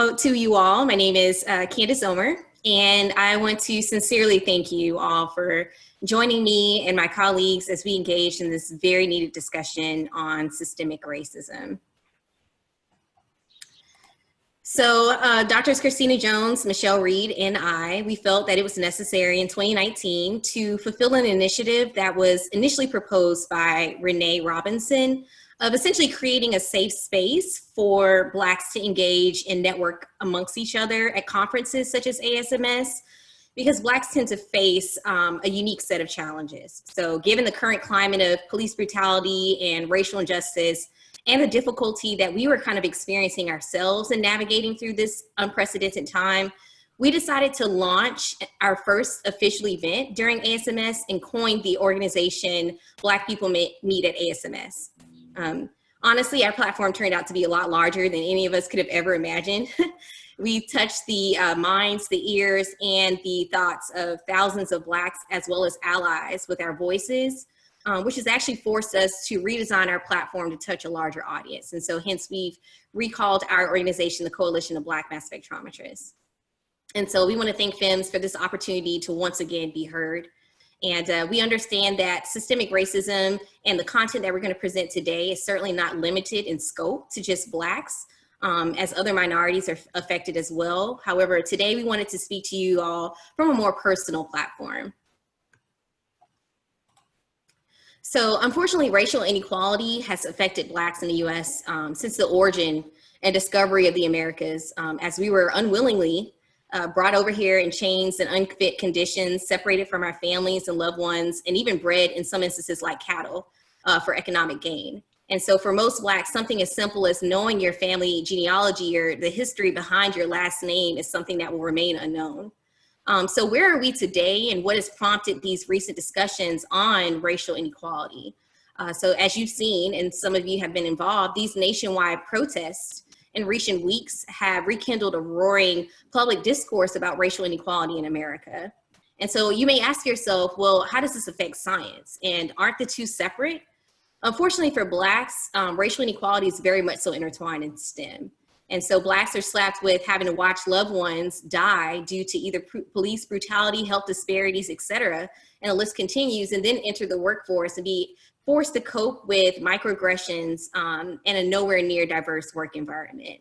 to you all. My name is Candice Ulmer, and I want to sincerely thank you all for joining me and my colleagues as we engage in this very needed discussion on systemic racism. So Drs. Christina Jones, Michelle Reid, and we felt that it was necessary in 2019 to fulfill an initiative that was initially proposed by Renee Robinson of essentially creating a safe space for Blacks to engage and network amongst each other at conferences such as ASMS, because Blacks tend to face a unique set of challenges. So given the current climate of police brutality and racial injustice, and the difficulty that we were kind of experiencing ourselves in navigating through this unprecedented time, we decided to launch our first official event during ASMS and coined the organization Black People Meet at ASMS. Honestly, our platform turned out to be a lot larger than any of us could have ever imagined. We touched the minds, the ears, and the thoughts of thousands of Blacks as well as allies with our voices, which has actually forced us to redesign our platform to touch a larger audience. And so hence we've recalled our organization, the Coalition of Black Mass Spectrometrists. And so we want to thank FeMS for this opportunity to once again be heard. And we understand that systemic racism and the content that we're going to present today is certainly not limited in scope to just Blacks, as other minorities are affected as well. However, today we wanted to speak to you all from a more personal platform. So unfortunately, racial inequality has affected Blacks in the US since the origin and discovery of the Americas, as we were unwillingly brought over here in chains and unfit conditions, separated from our families and loved ones, and even bred in some instances like cattle for economic gain. And so for most Blacks, something as simple as knowing your family genealogy or the history behind your last name is something that will remain unknown. So where are we today, and what has prompted these recent discussions on racial inequality? So as you've seen, and some of you have been involved, these nationwide protests in recent weeks have rekindled a roaring public discourse about racial inequality in America. And so you may ask yourself, well, how does this affect science? And aren't the two separate? Unfortunately for Blacks, racial inequality is very much so intertwined in STEM. And so Blacks are slapped with having to watch loved ones die due to either police brutality, health disparities, et cetera. And the list continues, and then enter the workforce and be forced to cope with microaggressions in a nowhere near diverse work environment.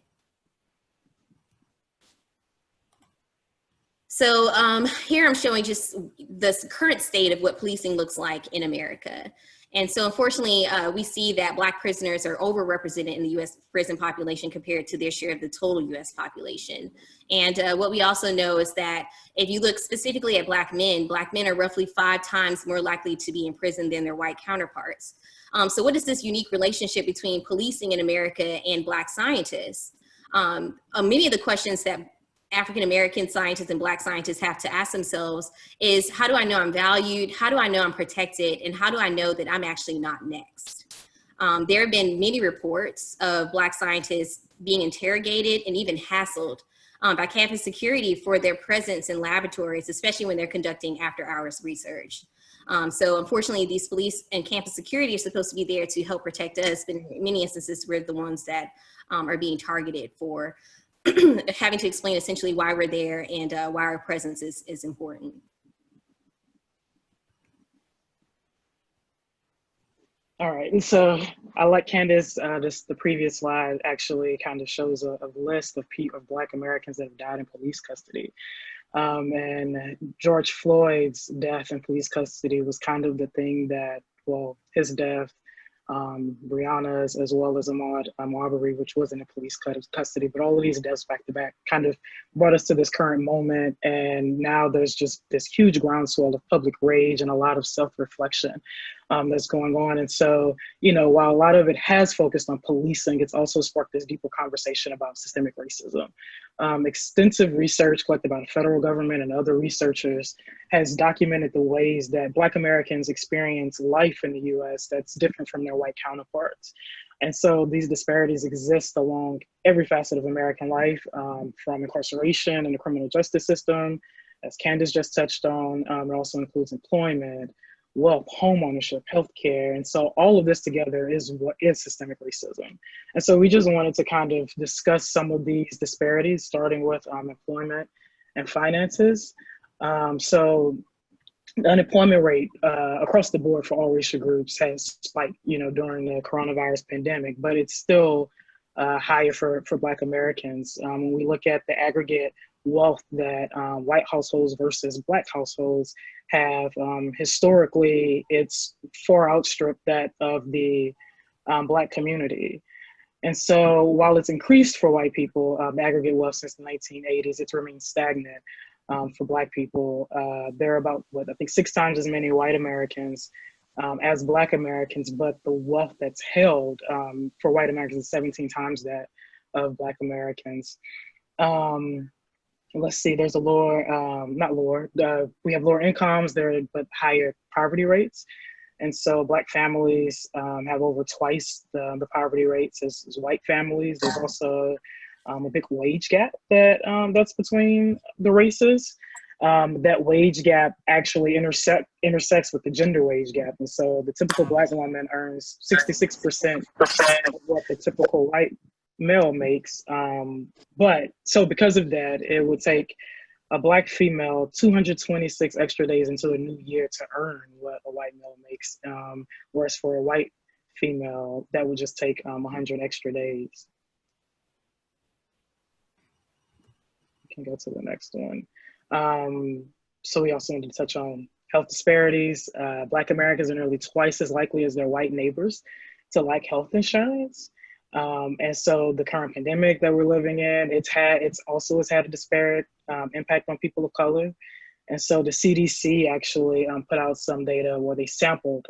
So here I'm showing just the current state of what policing looks like in America. And so unfortunately, we see that Black prisoners are overrepresented in the US prison population compared to their share of the total US population. And what we also know is that if you look specifically at Black men are roughly 5 times more likely to be in prison than their white counterparts. So what is this unique relationship between policing in America and Black scientists? Many of the questions that African-American scientists and Black scientists have to ask themselves is, how do I know I'm valued? How do I know I'm protected? And how do I know that I'm actually not next? There have been many reports of Black scientists being interrogated and even hassled by campus security for their presence in laboratories, especially when they're conducting after-hours research. So unfortunately, these police and campus security are supposed to be there to help protect us, but in many instances, we're the ones that are being targeted for having to explain essentially why we're there and why our presence is important. All right, and so I like Candice, just the previous slide actually kind of shows a list of Black Americans that have died in police custody. And George Floyd's death in police custody was kind of the thing that, well, his death, Breonna's, as well as Ahmaud Arbery, which wasn't in police custody, but all of these deaths back to back kind of brought us to this current moment. And now there's just this huge groundswell of public rage and a lot of self-reflection that's going on. And so, you know, while a lot of it has focused on policing, it's also sparked this deeper conversation about systemic racism. Extensive research collected by the federal government and other researchers has documented the ways that Black Americans experience life in the US that's different from their white counterparts. And so these disparities exist along every facet of American life, from incarceration and the criminal justice system, as Candice just touched on. It also includes employment, wealth, home ownership, healthcare. And so all of this together is what is systemic racism. And so we just wanted to kind of discuss some of these disparities, starting with employment and finances. So the unemployment rate across the board for all racial groups has spiked, during the coronavirus pandemic, but it's still higher for Black Americans. When we look at the aggregate wealth that white households versus Black households have, historically, it's far outstripped that of the Black community. And so while it's increased for white people, aggregate wealth since the 1980s, it's remained stagnant. For Black people, there are about, I think 6 times as many white Americans as Black Americans, but the wealth that's held for white Americans is 17 times that of Black Americans. Let's see, there's a we have lower incomes there, but higher poverty rates. And so Black families have over twice the poverty rates as white families. There's also a big wage gap that's between the races. That wage gap actually intersects with the gender wage gap. And so the typical Black woman earns 66% of what the typical white male makes. But so because of that, it would take a Black female 226 extra days into a new year to earn what a white male makes. Whereas for a white female, that would just take 100 extra days. Can go to the next one. So we also need to touch on health disparities. Black Americans are nearly twice as likely as their white neighbors to lack health insurance. And so the current pandemic that we're living in, it's also had a disparate impact on people of color. And so the CDC actually put out some data where they sampled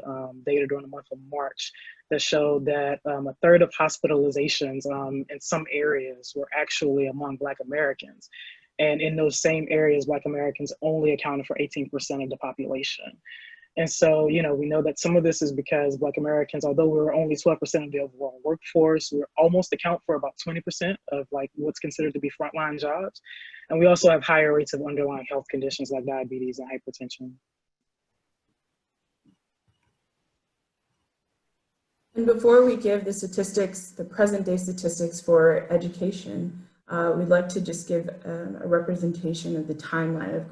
data during the month of March that showed that a third of hospitalizations in some areas were actually among Black Americans. And in those same areas, Black Americans only accounted for 18% of the population. And so, we know that some of this is because Black Americans, although we're only 12% of the overall workforce, we almost account for about 20% of what's considered to be frontline jobs. And we also have higher rates of underlying health conditions like diabetes and hypertension. And before we give the statistics, the present day statistics for education, we'd like to just give a representation of the timeline of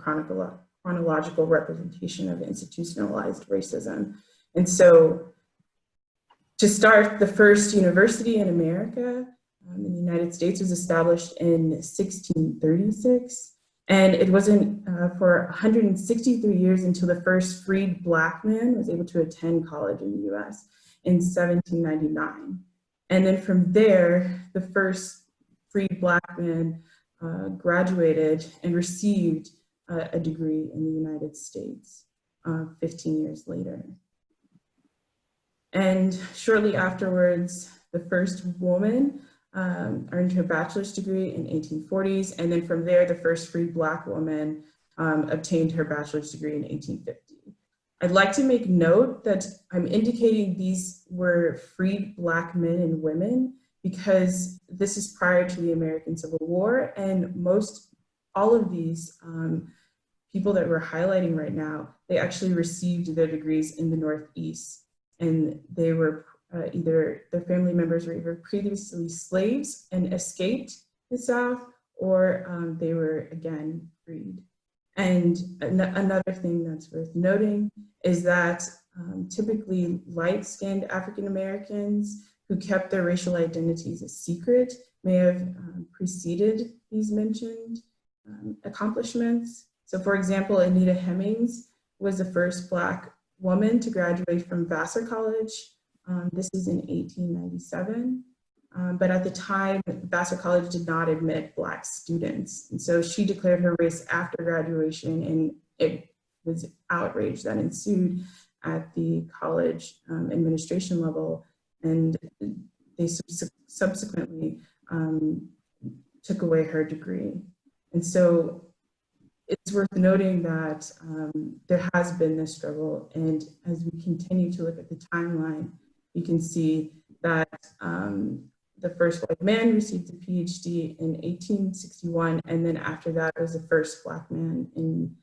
chronological representation of institutionalized racism. And so to start, the first university in America in the United States was established in 1636. And it wasn't for 163 years until the first freed Black man was able to attend college in the US in 1799. And then from there, the first freed Black man graduated and received a degree in the United States 15 years later. And shortly afterwards, the first woman earned her bachelor's degree in 1840s. And then from there, the first free Black woman obtained her bachelor's degree in 1850. I'd like to make note that I'm indicating these were freed Black men and women because this is prior to the American Civil War, and all of these people that we're highlighting right now, they actually received their degrees in the Northeast, and they were either their family members were either previously slaves and escaped the South, or they were again freed. And another thing that's worth noting is that typically light-skinned African Americans who kept their racial identities a secret may have preceded these mentioned accomplishments. So for example, Anita Hemmings was the first Black woman to graduate from Vassar College. This is in 1897. But at the time, Vassar College did not admit Black students. And so she declared her race after graduation, and it was outrage that ensued at the college administration level. And they subsequently took away her degree. And so it's worth noting that there has been this struggle. And as we continue to look at the timeline, you can see that the first white man received a PhD in 1861, and then after that was the first Black man in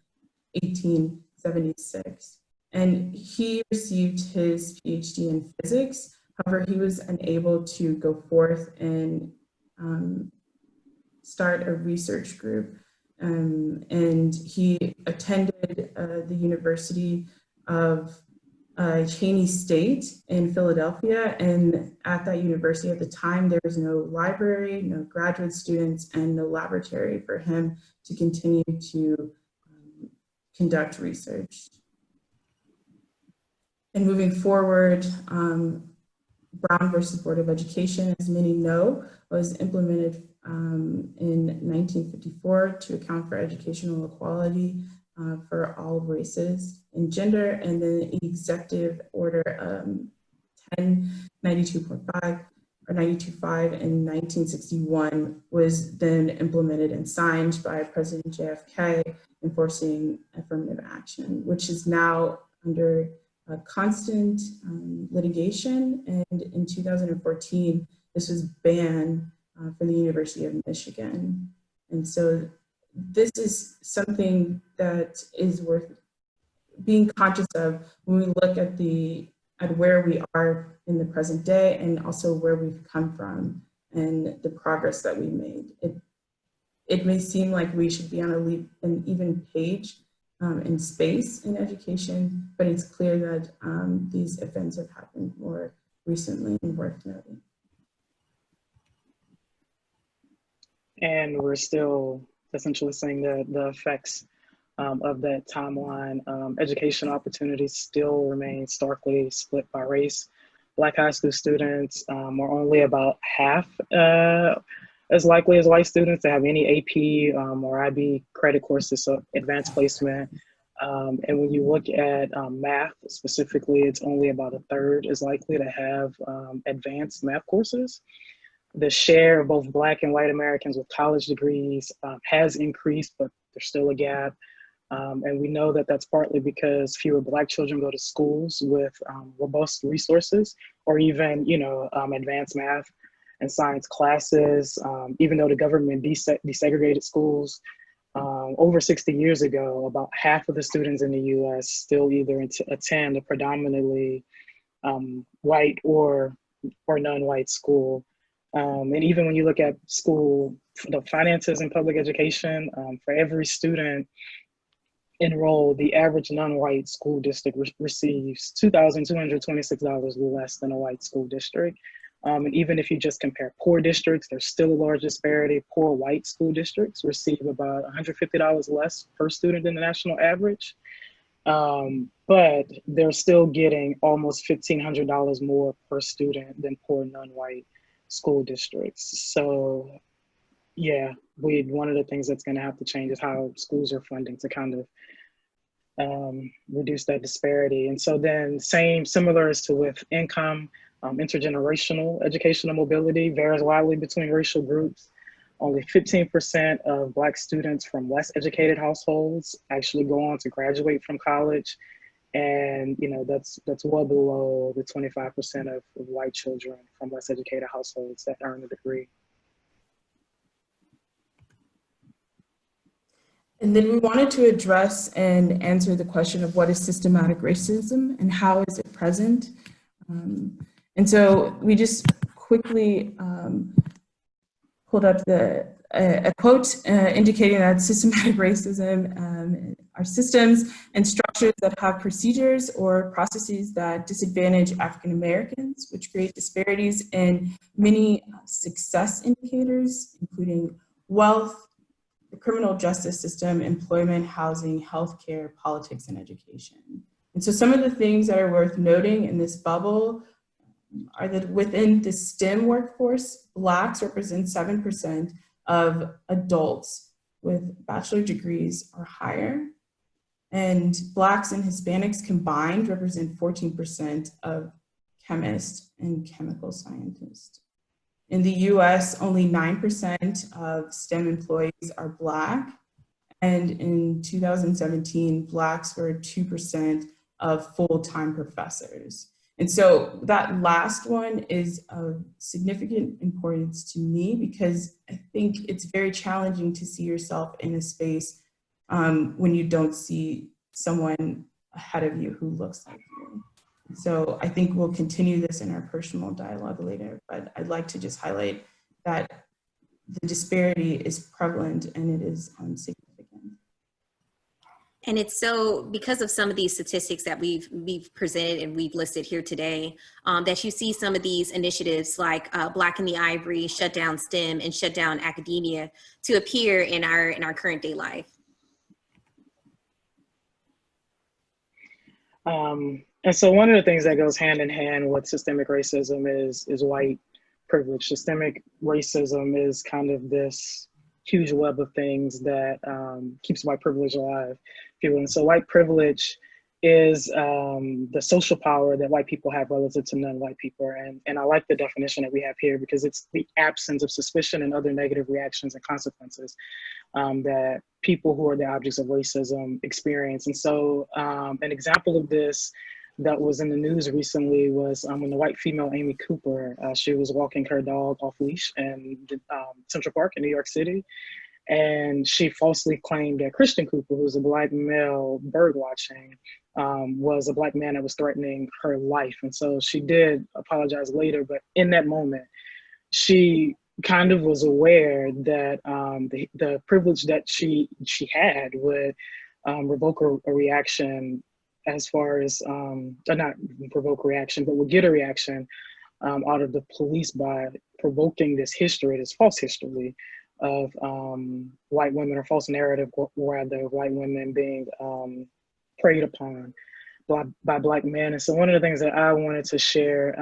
1876. And he received his PhD in physics. However, he was unable to go forth and start a research group. And he attended the University of Cheney State in Philadelphia. And at that university at the time, there was no library, no graduate students, and no laboratory for him to continue to conduct research. And moving forward, Brown versus Board of Education, as many know, was implemented in 1954 to account for educational equality for all races and gender. And then Executive Order 1092.5 or 92.5 in 1961 was then implemented and signed by President JFK, enforcing affirmative action, which is now under constant litigation. And in 2014, this was banned for the University of Michigan. And so this is something that is worth being conscious of when we look at where we are in the present day, and also where we've come from and the progress that we made. It may seem like we should be on an even page in space in education, but it's clear that these events have happened more recently and worth noting. And we're still essentially saying that the effects of that timeline, education opportunities still remain starkly split by race. Black high school students are only about half as likely as white students to have any AP or IB credit courses, so advanced placement. And when you look at math specifically, it's only about a third as likely to have advanced math courses. The share of both Black and white Americans with college degrees has increased, but there's still a gap. And we know that that's partly because fewer Black children go to schools with robust resources, or even, advanced math and science classes. Even though the government desegregated schools over 60 years ago, about half of the students in the US still either attend a predominantly white or non-white school. And even when you look at school, the finances in public education, for every student enrolled, the average non-white school district receives $2,226 less than a white school district. And even if you just compare poor districts, there's still a large disparity. Poor white school districts receive about $150 less per student than the national average. But they're still getting almost $1,500 more per student than poor non-white school districts. So yeah, one of the things that's going to have to change is how schools are funding to kind of reduce that disparity. And so then similar as to with income, intergenerational educational mobility varies widely between racial groups. Only 15% of Black students from less educated households actually go on to graduate from college. And that's well below the 25% of white children from less educated households that earn a degree. And then we wanted to address and answer the question of what is systematic racism and how is it present? And so we just quickly pulled up a quote indicating that systematic racism are systems and structures that have procedures or processes that disadvantage African Americans, which create disparities in many success indicators, including wealth, the criminal justice system, employment, housing, healthcare, politics, and education. And so some of the things that are worth noting in this bubble are that within the STEM workforce, Blacks represent 7% of adults with bachelor degrees or higher. And Blacks and Hispanics combined represent 14% of chemists and chemical scientists. In the US, only 9% of STEM employees are Black. And in 2017, Blacks were 2% of full-time professors. And so that last one is of significant importance to me because I think it's very challenging to see yourself in a space when you don't see someone ahead of you who looks like you. So I think we'll continue this in our personal dialogue later, but I'd like to just highlight that the disparity is prevalent and it is significant. And it's so, because of some of these statistics that we've presented and we've listed here today, that you see some of these initiatives like Black in the Ivory, Shut Down STEM, and Shut Down Academia to appear in our current day life. And so one of the things that goes hand in hand with systemic racism is white privilege. Systemic racism is kind of this huge web of things that keeps white privilege alive, if you will. And so white privilege is the social power that white people have relative to non-white people. And I like the definition that we have here because it's the absence of suspicion and other negative reactions and consequences that people who are the objects of racism experience. And so an example of this that was in the news recently was when the white female Amy Cooper, she was walking her dog off leash in Central Park in New York City. And she falsely claimed that Christian Cooper, who's a Black male bird watching, was a Black man that was threatening her life. And so she did apologize later, but in that moment, she kind of was aware that the privilege that she had would revoke a reaction as far as, not provoke a reaction, but would get a reaction out of the police by provoking this history, this false history of white women, or false narrative rather, of white women being preyed upon by Black men. And so one of the things that I wanted to share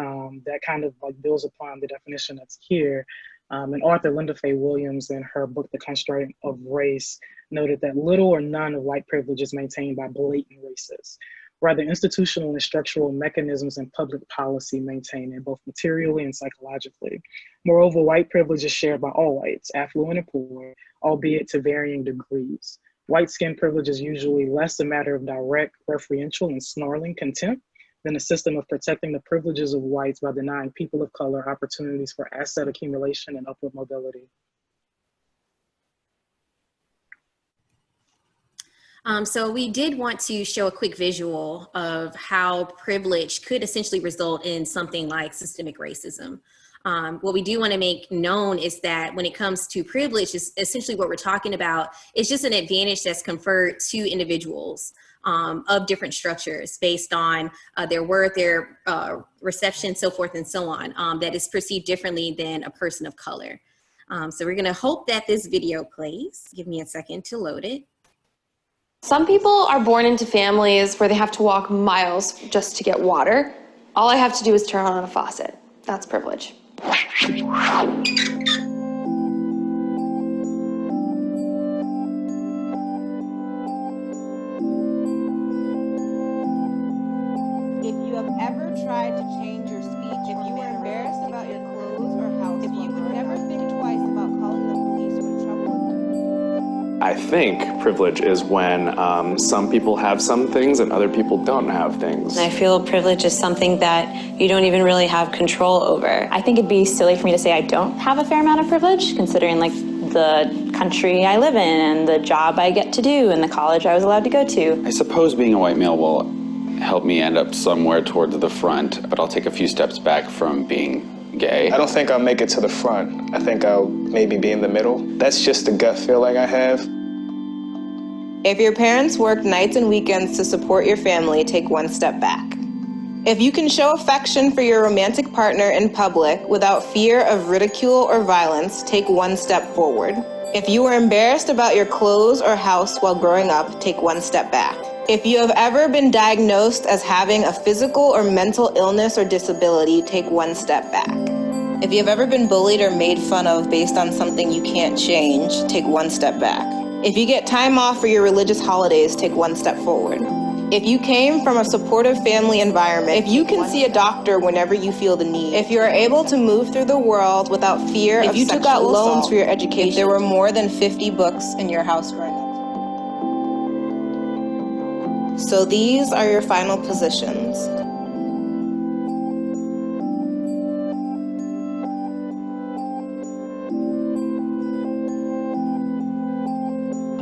that kind of like builds upon the definition that's here, and author Linda Faye Williams in her book, The Constraint of Race, noted that little or none of white privilege is maintained by blatant racists. Rather, institutional and structural mechanisms and public policy maintain it both materially and psychologically. Moreover, white privilege is shared by all whites, affluent and poor, albeit to varying degrees. White skin privilege is usually less a matter of direct, referential, and snarling contempt than a system of protecting the privileges of whites by denying people of color opportunities for asset accumulation and upward mobility. So we did want to show a quick visual of how privilege could essentially result in something like systemic racism. What we do want to make known is that when it comes to privilege, is essentially what we're talking about is just an advantage that's conferred to individuals of different structures based on their worth, their reception, so forth and so on, that is perceived differently than a person of color. So we're going to hope that this video plays. Give me a second to load it. Some people are born into families where they have to walk miles just to get water. All I have to do is turn on a faucet. That's privilege. If you have ever tried to change your speech, if you were embarrassed about your clothes or house, if you would never think twice about calling the police or in trouble with them. I think privilege is when some people have some things and other people don't have things. I feel privilege is something that you don't even really have control over. I think it'd be silly for me to say I don't have a fair amount of privilege, considering like the country I live in and the job I get to do and the college I was allowed to go to. I suppose being a white male will help me end up somewhere towards the front, but I'll take a few steps back from being gay. I don't think I'll make it to the front. I think I'll maybe be in the middle. That's just the gut feeling I have. If your parents work nights and weekends to support your family, take one step back. If you can show affection for your romantic partner in public without fear of ridicule or violence, take one step forward. If you were embarrassed about your clothes or house while growing up, take one step back. If you have ever been diagnosed as having a physical or mental illness or disability, take one step back. If you have ever been bullied or made fun of based on something you can't change, take one step back. If you get time off for your religious holidays, take one step forward. If you came from a supportive family environment, if you can see a doctor whenever you feel the need, if you are able to move through the world without fear of sexual assault, if you took out loans for your education, if there were more than 50 books in your house growing up. So these are your final positions.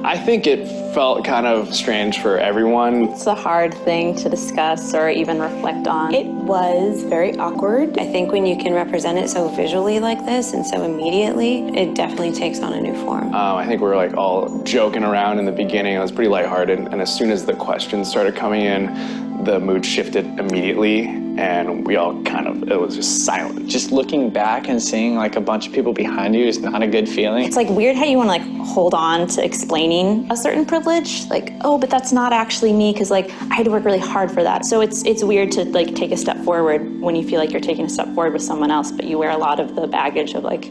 I think it felt kind of strange for everyone. It's a hard thing to discuss or even reflect on. It was very awkward. I think when you can represent it so visually like this and so immediately, it definitely takes on a new form. I think we were like all joking around in the beginning. It was pretty lighthearted, and as soon as the questions started coming in, the mood shifted immediately, and we all it was just silent. Just looking back and seeing like a bunch of people behind you is not a good feeling. It's like weird how you want to like hold on to explaining a certain privilege, like, oh, but that's not actually me, because like I had to work really hard for that. So it's weird to like take a step forward when you feel like you're taking a step forward with someone else, but you wear a lot of the baggage of like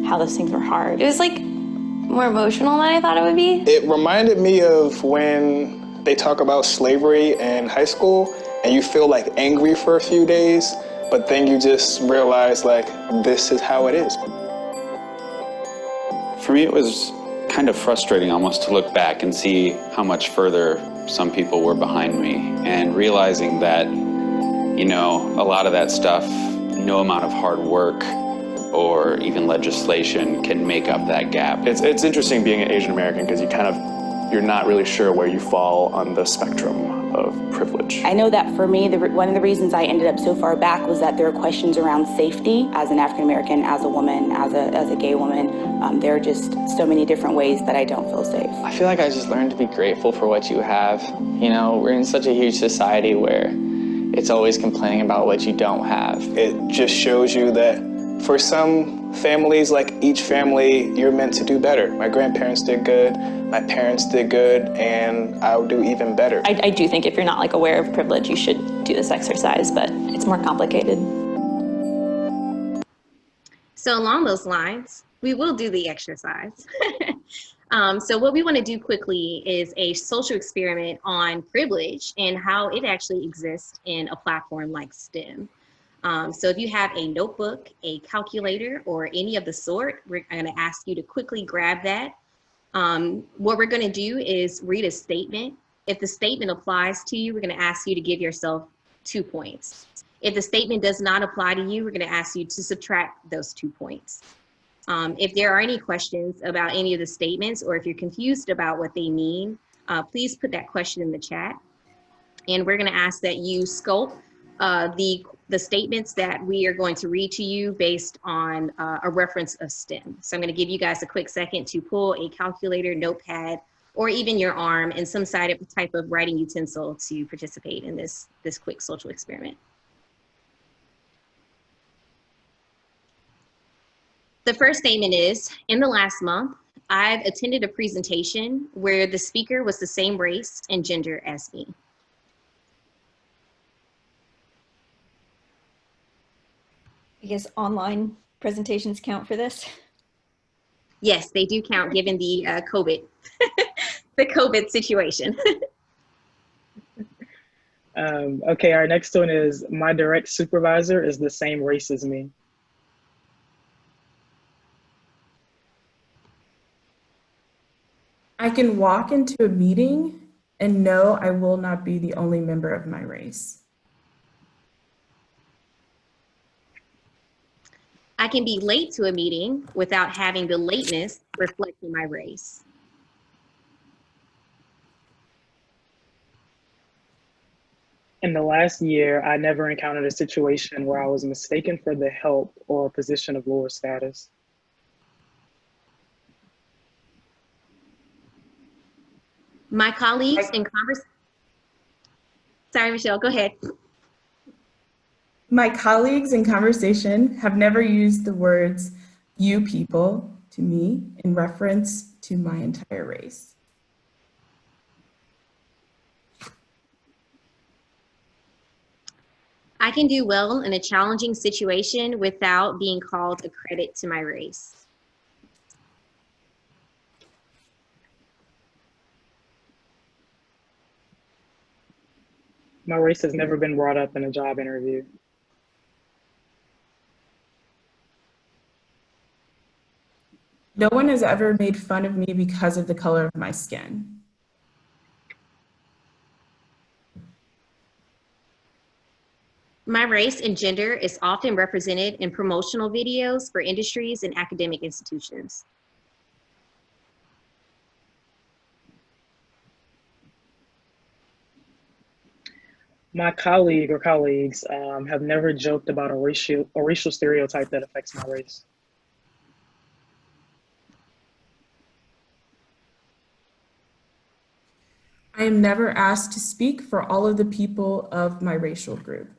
how those things were hard. It was like more emotional than I thought it would be. It reminded me of when they talk about slavery in high school and you feel like angry for a few days, but then you just realize like, this is how it is. For me, it was kind of frustrating almost to look back and see how much further some people were behind me, and realizing that, you know, a lot of that stuff, no amount of hard work or even legislation can make up that gap. It's interesting being an Asian American because you're not really sure where you fall on the spectrum of privilege. I know that for me, one of the reasons I ended up so far back was that there are questions around safety as an African American, as a woman, as a gay woman. There are just so many different ways that I don't feel safe. I feel like I just learned to be grateful for what you have. You know, we're in such a huge society where it's always complaining about what you don't have. It just shows you that for some families, like each family, you're meant to do better. My grandparents did good, my parents did good, and I'll do even better. I do think if you're not like aware of privilege, you should do this exercise, but it's more complicated. So along those lines, we will do the exercise. So what we want to do quickly is a social experiment on privilege and how it actually exists in a platform like STEM. So if you have a notebook, a calculator, or any of the sort, we're going to ask you to quickly grab that. What we're going to do is read a statement. If the statement applies to you, we're going to ask you to give yourself 2 points. If the statement does not apply to you, we're going to ask you to subtract those 2 points. If there are any questions about any of the statements, or if you're confused about what they mean, please put that question in the chat. And we're going to ask that you scope the statements that we are going to read to you based on a reference of STEM. So I'm going to give you guys a quick second to pull a calculator, notepad, or even your arm and some type of writing utensil to participate in this quick social experiment. The first statement is, in the last month, I've attended a presentation where the speaker was the same race and gender as me. I guess online presentations count for this? Yes, they do count given the COVID, the COVID situation. Okay, our next one is, my direct supervisor is the same race as me. I can walk into a meeting and know I will not be the only member of my race. I can be late to a meeting without having the lateness reflecting my race. In the last year, I never encountered a situation where I was mistaken for the help or a position of lower status. My colleagues in conversation. Sorry, Michelle, go ahead. My colleagues in conversation have never used the words "you people" to me in reference to my entire race. I can do well in a challenging situation without being called a credit to my race. My race has never been brought up in a job interview. No one has ever made fun of me because of the color of my skin. My race and gender is often represented in promotional videos for industries and academic institutions. My colleague or colleagues have never joked about a racial stereotype that affects my race. I am never asked to speak for all of the people of my racial group.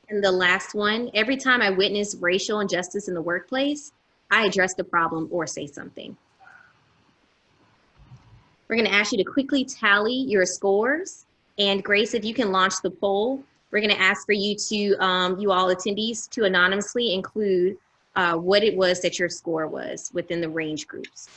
And the last one, every time I witness racial injustice in the workplace, I address the problem or say something. We're going to ask you to quickly tally your scores. And Grace, if you can launch the poll, we're going to ask for you to, you all attendees, to anonymously include what it was that your score was within the range groups.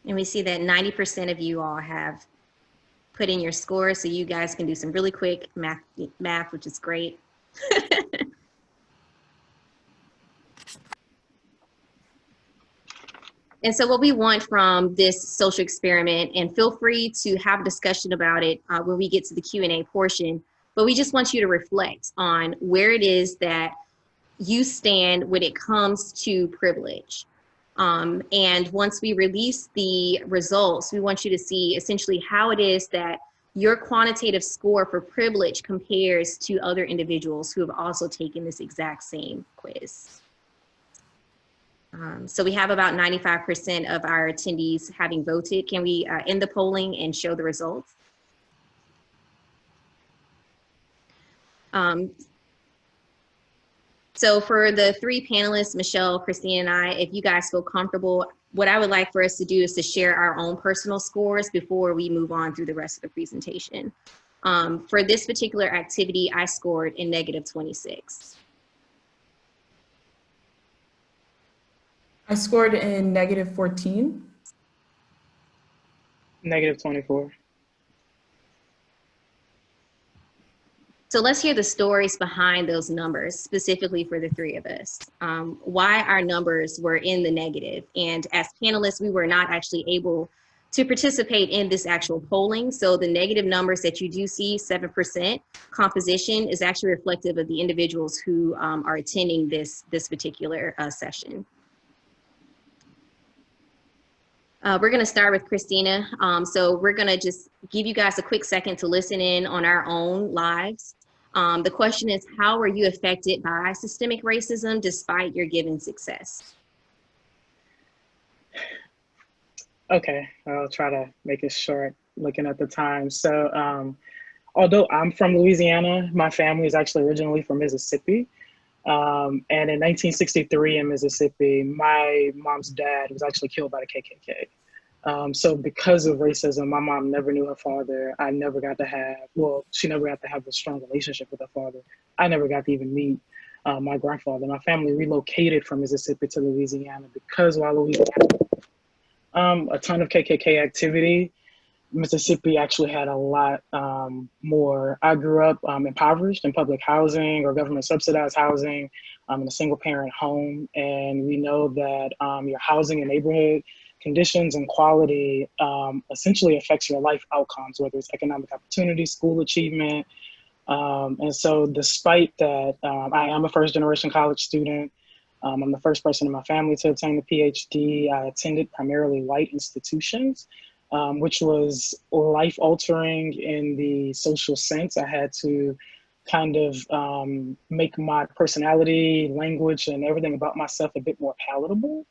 And we see that 90% of you all have put in your score, so you guys can do some really quick math, which is great. And so what we want from this social experiment, and feel free to have a discussion about it when we get to the Q&A portion, but we just want you to reflect on where it is that you stand when it comes to privilege. And once we release the results, we want you to see essentially how it is that your quantitative score for privilege compares to other individuals who have also taken this exact same quiz. So we have about 95% of our attendees having voted. Can we end the polling and show the results? So for the three panelists, Michelle, Christina, and I, if you guys feel comfortable, what I would like for us to do is to share our own personal scores before we move on through the rest of the presentation. For this particular activity, I scored in -26. I scored in -14. -24. So let's hear the stories behind those numbers, specifically for the three of us. Why our numbers were in the negative. And as panelists, we were not actually able to participate in this actual polling. So the negative numbers that you do see, 7% composition, is actually reflective of the individuals who are attending this particular session. We're gonna start with Christina. So we're gonna just give you guys a quick second to listen in on our own lives. The question is, how were you affected by systemic racism despite your given success? Okay, I'll try to make it short looking at the time. So although I'm from Louisiana, my family is actually originally from Mississippi. And in 1963 in Mississippi, my mom's dad was actually killed by the KKK. So because of racism, my mom never knew her father. I never got to have, well, she never got to have a strong relationship with her father. I never got to even meet my grandfather. My family relocated from Mississippi to Louisiana because while Louisiana a ton of KKK activity, Mississippi actually had a lot more. I grew up impoverished in public housing or government subsidized housing in a single parent home. And we know that your housing and neighborhood conditions and quality essentially affects your life outcomes, whether it's economic opportunity, school achievement. And so despite that, I am a first generation college student. I'm the first person in my family to obtain a PhD. I attended primarily white institutions, which was life altering in the social sense. I had to kind of make my personality, language, and everything about myself a bit more palatable,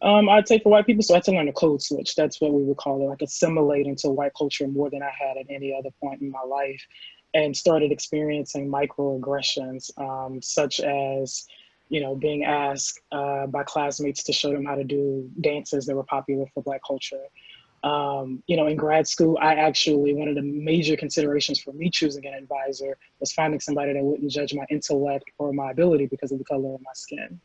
I'd say, for white people. So I had to learn a code switch. That's what we would call it, like assimilate into white culture more than I had at any other point in my life, and started experiencing microaggressions, such as, you know, being asked by classmates to show them how to do dances that were popular for Black culture. You know, in grad school, I actually, one of the major considerations for me choosing an advisor was finding somebody that wouldn't judge my intellect or my ability because of the color of my skin.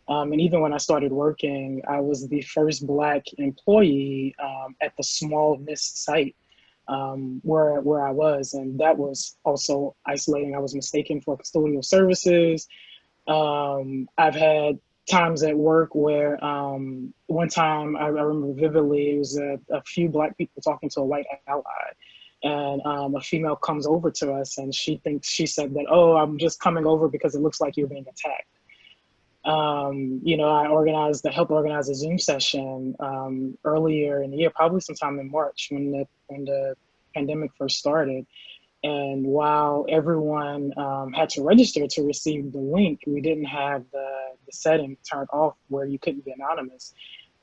And even when I started working, I was the first Black employee at the small NIST site where I was. And that was also isolating. I was mistaken for custodial services. I've had times at work where one time I remember vividly, it was a few Black people talking to a white ally. And a female comes over to us and she said that, oh, I'm just coming over because it looks like you're being attacked. You know, I helped organize a Zoom session earlier in the year, probably sometime in March when the pandemic first started. And while everyone had to register to receive the link, we didn't have the setting turned off where you couldn't be anonymous.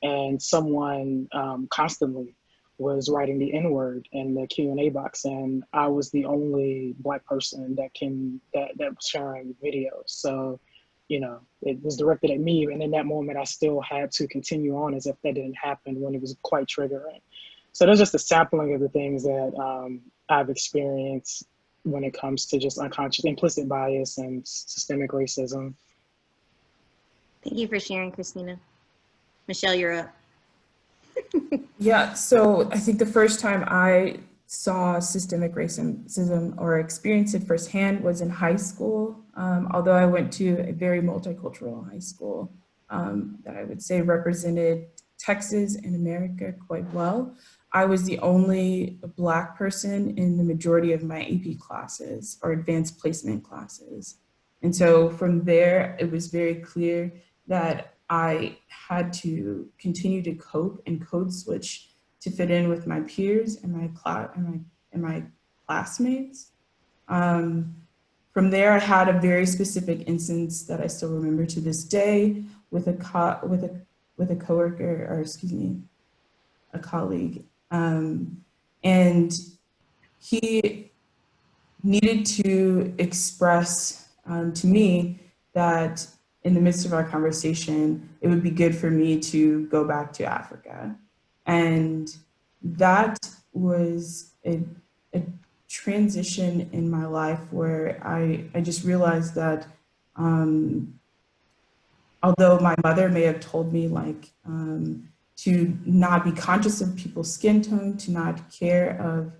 And someone constantly was writing the N-word in the Q&A box, and I was the only Black person that was sharing videos. So, you know, it was directed at me, and in that moment, I still had to continue on as if that didn't happen when it was quite triggering. So there's just a sampling of the things that I've experienced when it comes to just unconscious, implicit bias and systemic racism. Thank you for sharing, Christina. Michelle, you're up. Yeah, so I think the first time I saw systemic racism or experienced it firsthand was in high school. Although I went to a very multicultural high school that I would say represented Texas and America quite well. I was the only Black person in the majority of my AP classes or advanced placement classes. And so from there, it was very clear that I had to continue to cope and code switch to fit in with my peers and my classmates. From there, I had a very specific instance that I still remember to this day with a coworker, or excuse me, a colleague. And he needed to express to me that in the midst of our conversation, it would be good for me to go back to Africa. And that was a transition in my life where I just realized that although my mother may have told me like to not be conscious of people's skin tone, to not care of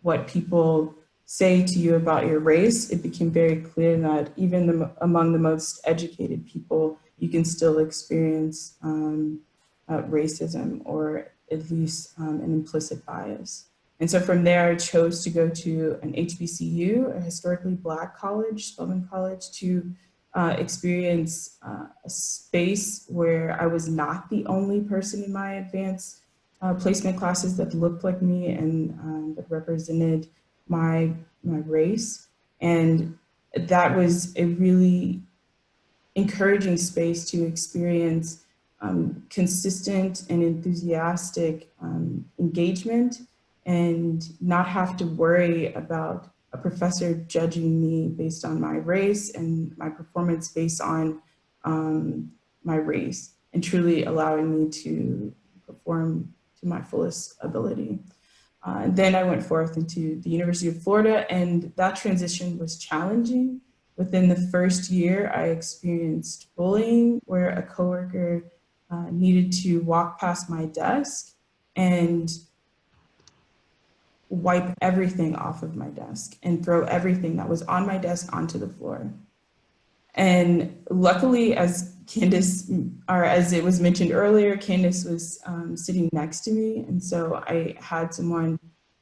what people say to you about your race, it became very clear that even among the most educated people, you can still experience racism or at least an implicit bias. And so from there, I chose to go to an HBCU, a historically Black college, Spelman College, to experience a space where I was not the only person in my advanced placement classes that looked like me and that represented my race. And that was a really encouraging space to experience consistent and enthusiastic engagement and not have to worry about a professor judging me based on my race and my performance based on my race, and truly allowing me to perform to my fullest ability. Then I went forth into the University of Florida, and that transition was challenging. Within the first year, I experienced bullying, where a coworker needed to walk past my desk and wipe everything off of my desk and throw everything that was on my desk onto the floor. And luckily, as Candice, or as it was mentioned earlier, Candice was sitting next to me. And so I had someone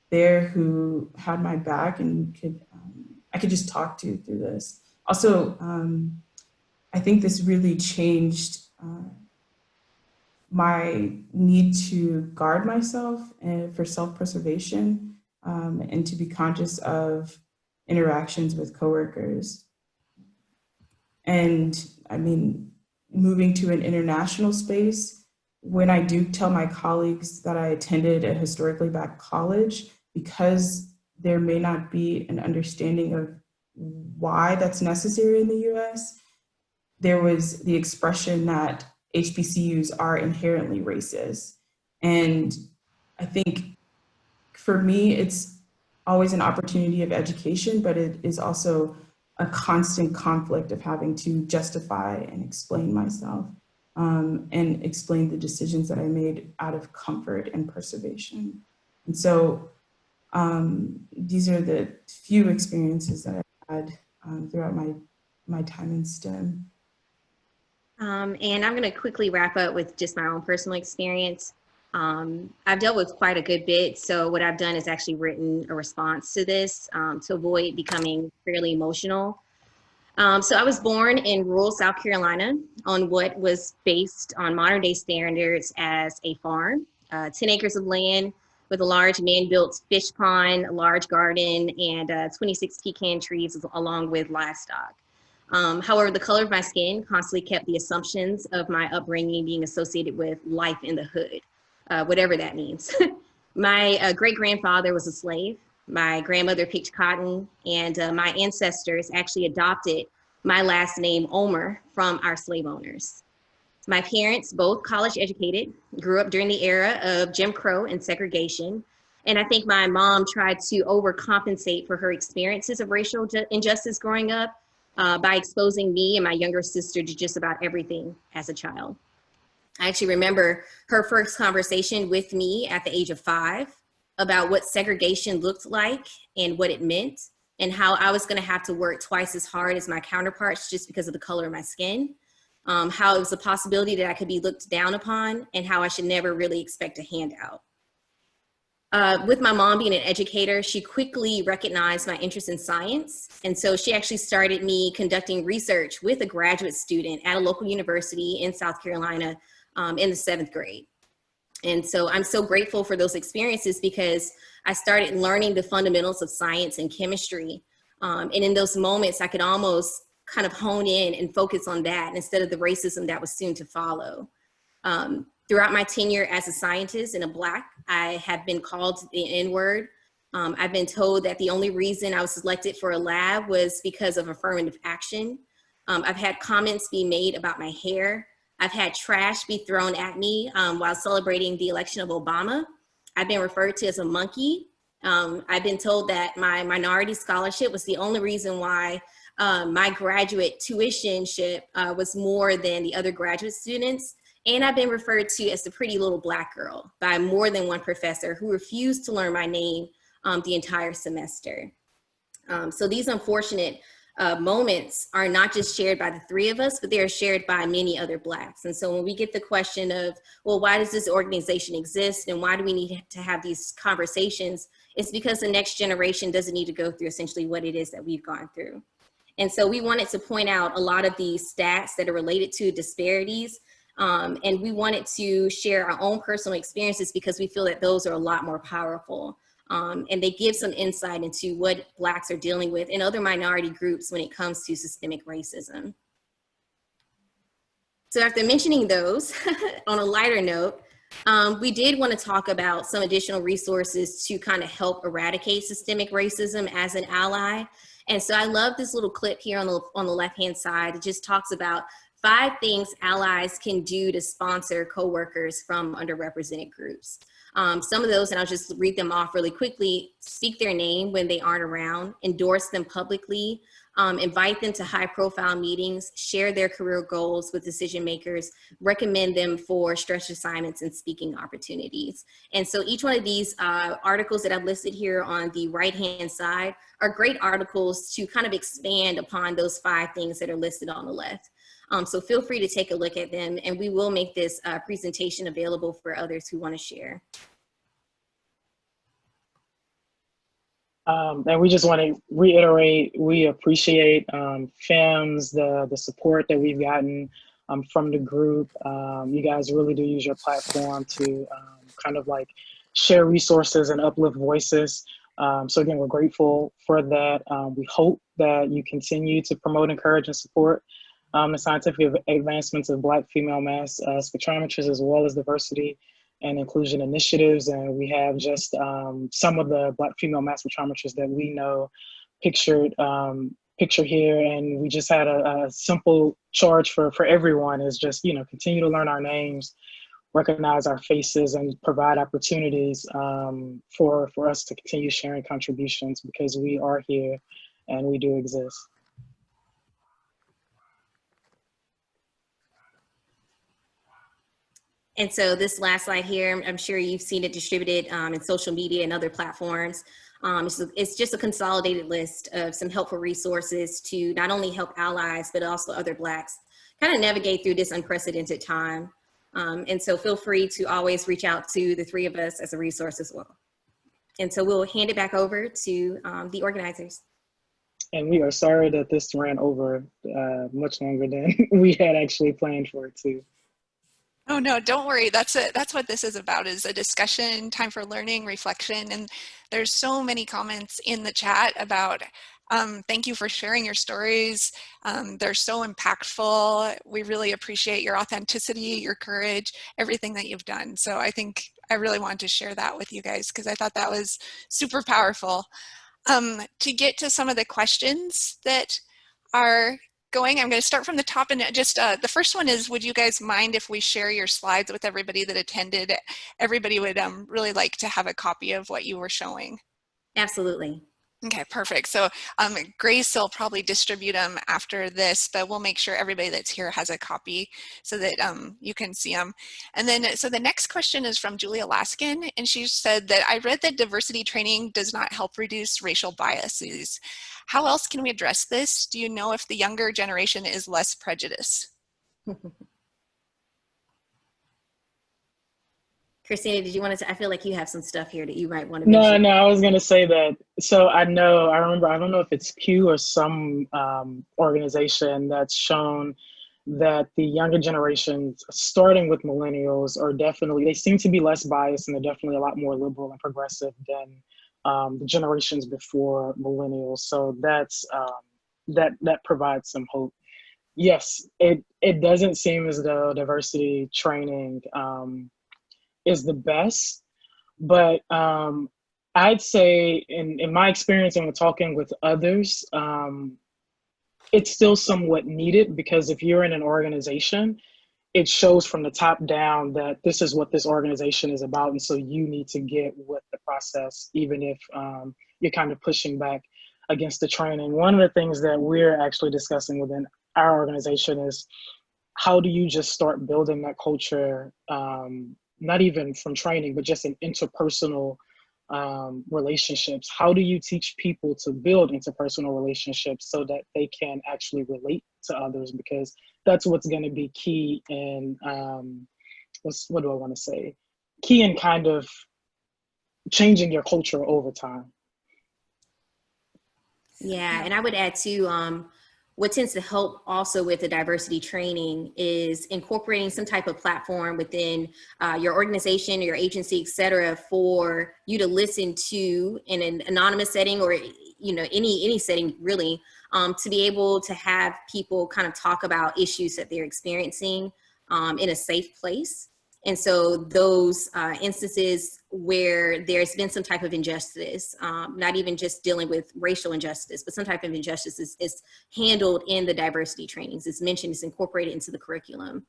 there who had my back and I could just talk to through this. Also, I think this really changed my need to guard myself and for self-preservation and to be conscious of interactions with coworkers. And I mean, moving to an international space, when I do tell my colleagues that I attended a historically Black college, because there may not be an understanding of why that's necessary in the US, there was the expression that HBCUs are inherently racist. And I think for me, it's always an opportunity of education, but it is also a constant conflict of having to justify and explain myself, and explain the decisions that I made out of comfort and preservation. And so these are the few experiences that I had throughout my time in STEM. And I'm going to quickly wrap up with just my own personal experience. I've dealt with quite a good bit. So what I've done is actually written a response to this to avoid becoming fairly emotional. So I was born in rural South Carolina on what was based on modern day standards as a farm, 10 acres of land with a large man-built fish pond, a large garden, and 26 pecan trees along with livestock. However, the color of my skin constantly kept the assumptions of my upbringing being associated with life in the hood, whatever that means. My great-grandfather was a slave. My grandmother picked cotton, and my ancestors actually adopted my last name, Ulmer, from our slave owners. My parents, both college educated, grew up during the era of Jim Crow and segregation. And I think my mom tried to overcompensate for her experiences of racial injustice growing up by exposing me and my younger sister to just about everything as a child. I actually remember her first conversation with me at the age of 5 about what segregation looked like and what it meant, and how I was going to have to work twice as hard as my counterparts just because of the color of my skin, how it was a possibility that I could be looked down upon, and how I should never really expect a handout. With my mom being an educator, she quickly recognized my interest in science. And so she actually started me conducting research with a graduate student at a local university in South Carolina in the 7th grade. And so I'm so grateful for those experiences because I started learning the fundamentals of science and chemistry. And in those moments, I could almost kind of hone in and focus on that instead of the racism that was soon to follow. Throughout my tenure as a scientist and a Black, I have been called the N-word. I've been told that the only reason I was selected for a lab was because of affirmative action. I've had comments be made about my hair. I've had trash be thrown at me while celebrating the election of Obama. I've been referred to as a monkey. I've been told that my minority scholarship was the only reason why my graduate tuitionship was more than the other graduate students. And I've been referred to as the pretty little Black girl by more than one professor who refused to learn my name the entire semester. So these unfortunate moments are not just shared by the 3 of us, but they are shared by many other Blacks. And so when we get the question of, well, why does this organization exist and why do we need to have these conversations? It's because the next generation doesn't need to go through essentially what it is that we've gone through. And so we wanted to point out a lot of these stats that are related to disparities. And we wanted to share our own personal experiences because we feel that those are a lot more powerful. And they give some insight into what Blacks are dealing with and other minority groups when it comes to systemic racism. So after mentioning those, on a lighter note, we did want to talk about some additional resources to kind of help eradicate systemic racism as an ally. And so I love this little clip here on the left-hand side. It just talks about 5 things allies can do to sponsor coworkers from underrepresented groups. Some of those, and I'll just read them off really quickly: speak their name when they aren't around, endorse them publicly, invite them to high-profile meetings, share their career goals with decision makers, recommend them for stretch assignments and speaking opportunities. And so each one of these articles that I've listed here on the right-hand side are great articles to kind of expand upon those 5 things that are listed on the left. So feel free to take a look at them, and we will make this presentation available for others who want to share. And we just want to reiterate, we appreciate FeMS, the support that we've gotten from the group. You guys really do use your platform to kind of like share resources and uplift voices. So again, we're grateful for that. We hope that you continue to promote, encourage, and support the scientific advancements of Black female mass spectrometrists, as well as diversity and inclusion initiatives. And we have just some of the Black female mass spectrometrists that we know pictured here. And we just had a simple charge for everyone is just, continue to learn our names, recognize our faces, and provide opportunities for us to continue sharing contributions, because we are here and we do exist. And so this last slide here, I'm sure you've seen it distributed in social media and other platforms. It's just a consolidated list of some helpful resources to not only help allies, but also other Blacks kind of navigate through this unprecedented time. And so feel free to always reach out to the three of us as a resource as well. And so we'll hand it back over to the organizers. And we are sorry that this ran over much longer than we had actually planned for it to. Oh no, don't worry. That's what this is about, is a discussion, time for learning, reflection. And there's so many comments in the chat about thank you for sharing your stories. They're so impactful. We really appreciate your authenticity, your courage, everything that you've done. So I think I really wanted to share that with you guys because I thought that was super powerful. To get to some of the questions that are going, I'm going to start from the top, and just the first one is, would you guys mind if we share your slides with everybody that attended? Everybody would really like to have a copy of what you were showing. Absolutely. Okay, perfect. So Grace will probably distribute them after this, but we'll make sure everybody that's here has a copy so that you can see them. And then, so the next question is from Julia Laskin, and she said that I read that diversity training does not help reduce racial biases. How else can we address this? Do you know if the younger generation is less prejudiced? Christina, did you want to, I feel like you have some stuff here that you might want to mention. No, I was going to say that. So I remember, I don't know if it's Pew or some organization that's shown that the younger generations, starting with millennials, are definitely, they seem to be less biased, and they're definitely a lot more liberal and progressive than the generations before millennials. So that's, that provides some hope. Yes, it doesn't seem as though diversity training is the best, but I'd say in my experience and when talking with others, it's still somewhat needed, because if you're in an organization, it shows from the top down that this is what this organization is about, and so you need to get with the process, even if you're kind of pushing back against the training. One of the things that we're actually discussing within our organization is, how do you just start building that culture, not even from training, but just in interpersonal relationships? How do you teach people to build interpersonal relationships so that they can actually relate to others? Because that's what's going to be key in, what do I want to say? Key in kind of changing your culture over time. Yeah, and I would add too, what tends to help also with the diversity training is incorporating some type of platform within your organization or your agency, et cetera, for you to listen to in an anonymous setting, or any setting really, to be able to have people kind of talk about issues that they're experiencing in a safe place. And so those instances where there's been some type of injustice, not even just dealing with racial injustice, but some type of injustice is handled in the diversity trainings. It's mentioned, it's incorporated into the curriculum.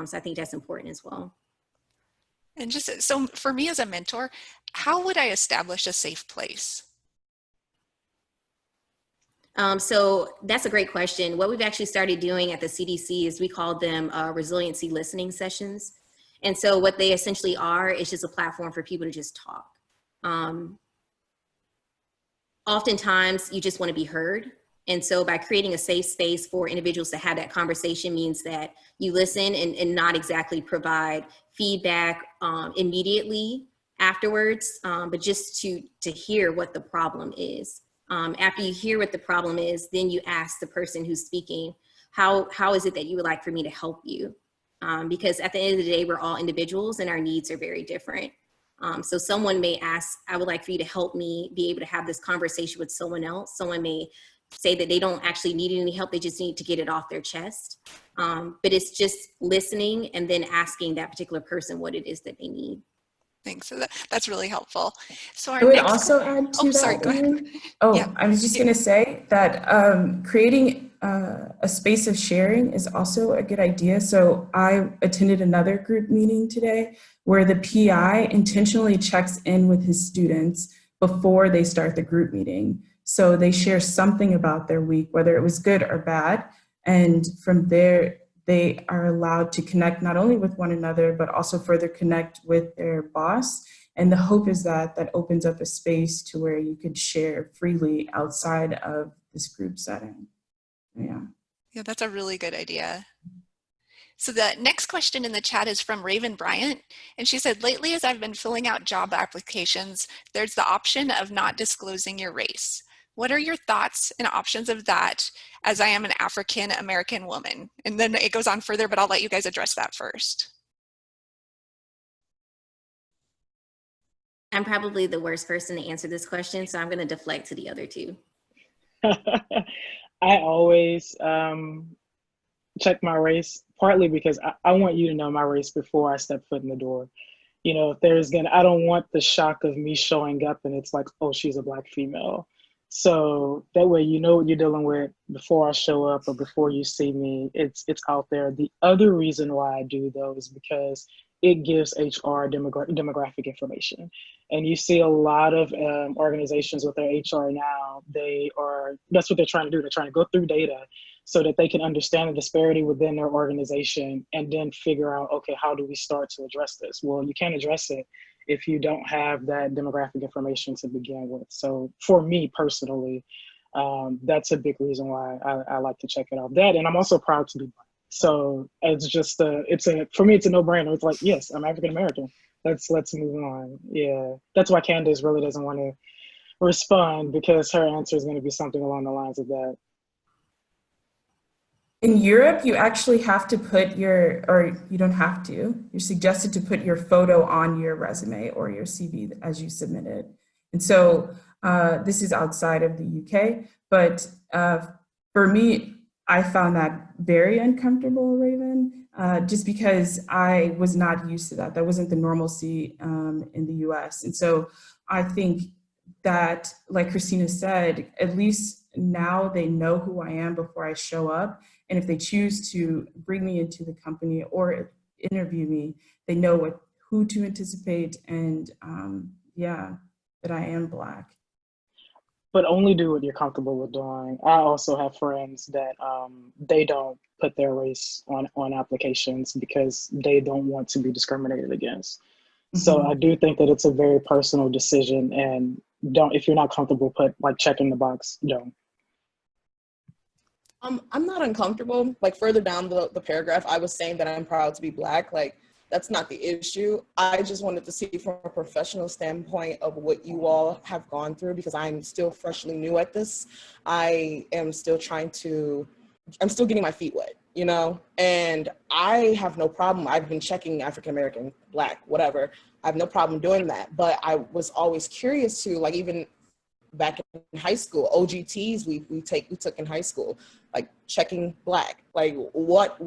So I think that's important as well. And just, so for me as a mentor, how would I establish a safe place? So that's a great question. What we've actually started doing at the CDC is we call them resiliency listening sessions. And so what they essentially are is just a platform for people to just talk. Oftentimes you just want to be heard. And so by creating a safe space for individuals to have that conversation means that you listen and not exactly provide feedback immediately afterwards, but just to hear what the problem is. After you hear what the problem is, then you ask the person who's speaking, how is it that you would like for me to help you? Because at the end of the day, we're all individuals and our needs are very different. So someone may ask, I would like for you to help me be able to have this conversation with someone else. Someone may say that they don't actually need any help, they just need to get it off their chest. But it's just listening and then asking that particular person what it is that they need. Thanks. So that's really helpful. So I would also add to that. Sorry, go ahead. Yeah. I was just going to say that creating a space of sharing is also a good idea. So I attended another group meeting today where the PI intentionally checks in with his students before they start the group meeting. So they share something about their week, whether it was good or bad. And from there, they are allowed to connect not only with one another, but also further connect with their boss. And the hope is that that opens up a space to where you could share freely outside of this group setting. Yeah. Yeah, that's a really good idea. So the next question in the chat is from Raven Bryant. And she said, lately, as I've been filling out job applications, there's the option of not disclosing your race. What are your thoughts and options of that, as I am an African American woman? And then it goes on further, but I'll let you guys address that first. I'm probably the worst person to answer this question, so I'm going to deflect to the other two. I always check my race, partly because I want you to know my race before I step foot in the door. You know, if I don't want the shock of me showing up and it's like, oh, she's a Black female. So that way, you know what you're dealing with before I show up or before you see me. It's out there. The other reason why I do though is because it gives HR demographic information. And you see a lot of organizations with their HR now, that's what they're trying to do. They're trying to go through data so that they can understand the disparity within their organization and then figure out, okay, how do we start to address this? Well, you can't address it if you don't have that demographic information to begin with. So for me personally, that's a big reason why I like to check it out. That, and I'm also proud to be Black. So it's just for me, it's a no-brainer. It's like, yes, I'm African American. Let's move on. Yeah, that's why Candice really doesn't want to respond, because her answer is going to be something along the lines of that. In Europe, you actually have to put or you don't have to, you're suggested to put your photo on your resume or your CV as you submit it. And so this is outside of the UK, but for me, I found that very uncomfortable, Raven, just because I was not used to that. That wasn't the normalcy in the US. And so I think that, like Christina said, at least now they know who I am before I show up. And if they choose to bring me into the company or interview me, they know who to anticipate and that I am Black. But only do what you're comfortable with doing. I also have friends that they don't put their race on applications because they don't want to be discriminated against. Mm-hmm. So I do think that it's a very personal decision, and if you're not comfortable checking the box, don't. I'm not uncomfortable. Like further down the paragraph, I was saying that I'm proud to be Black. Like that's not the issue. I just wanted to see from a professional standpoint of what you all have gone through, because I'm still freshly new at this. I'm still getting my feet wet, you know? And I have no problem. I've been checking African American, Black, whatever. I have no problem doing that. But I was always curious to, like, even back in high school, OGTs we took in high school, like checking Black, like what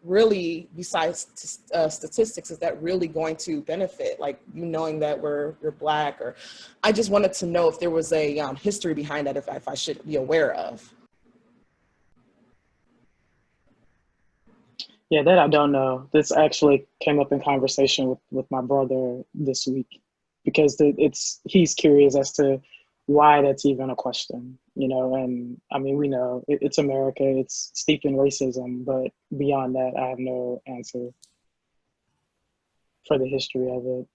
really, besides statistics, is that really going to benefit, like you knowing that you're Black? Or I just wanted to know if there was a history behind that, if I should be aware of. Yeah, that I don't know. This actually came up in conversation with my brother this week, because he's curious as to why that's even a question, you know. And I mean, we know it's America, it's steeped in racism, but beyond that, I have no answer for the history of it.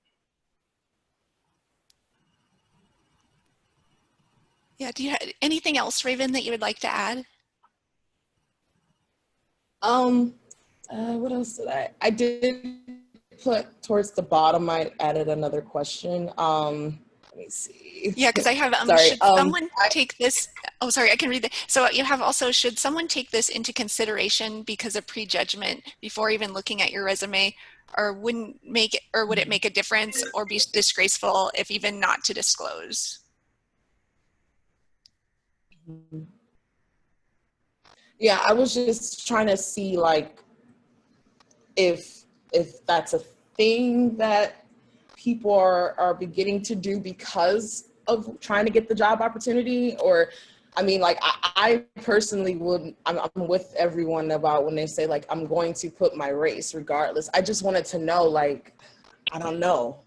Yeah, do you have anything else, Raven, that you would like to add? What else did I did put towards the bottom, I added another question. Let me see. Yeah, because I have, should someone take this? Oh, sorry, I can read that. So you have also, should someone take this into consideration because of prejudgment before even looking at your resume, or would it make a difference or be disgraceful if even not to disclose? Yeah, I was just trying to see, like, if that's a thing that people are beginning to do because of trying to get the job opportunity. Or, I mean, like, I personally I'm with everyone about when they say, like, I'm going to put my race regardless. I just wanted to know, like, I don't know.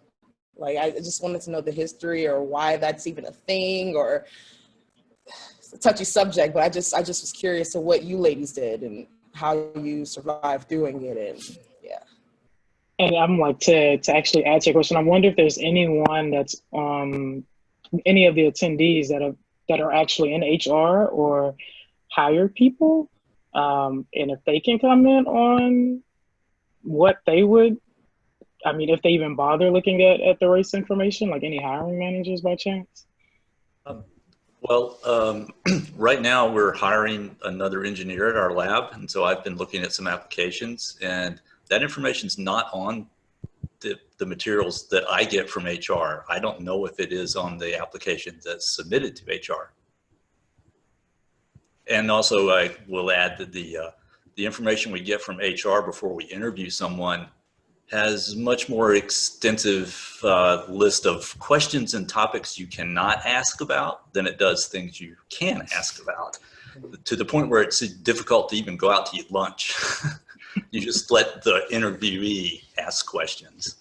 Like, I just wanted to know the history or why that's even a thing, or it's a touchy subject, but I just was curious to what you ladies did and how you survive doing it. And yeah. And I'm like, to actually answer your question, I wonder if there's anyone that's any of the attendees that are actually in HR or hired people, and if they can comment on what they would, I mean, if they even bother looking at the race information, like any hiring managers by chance? Right now we're hiring another engineer at our lab, and so I've been looking at some applications, and that information's not on the materials that I get from HR. I don't know if it is on the application that's submitted to HR. And also, I will add that the information we get from HR before we interview someone has much more extensive list of questions and topics you cannot ask about than it does things you can ask about, to the point where it's difficult to even go out to eat lunch. You just let the interviewee ask questions.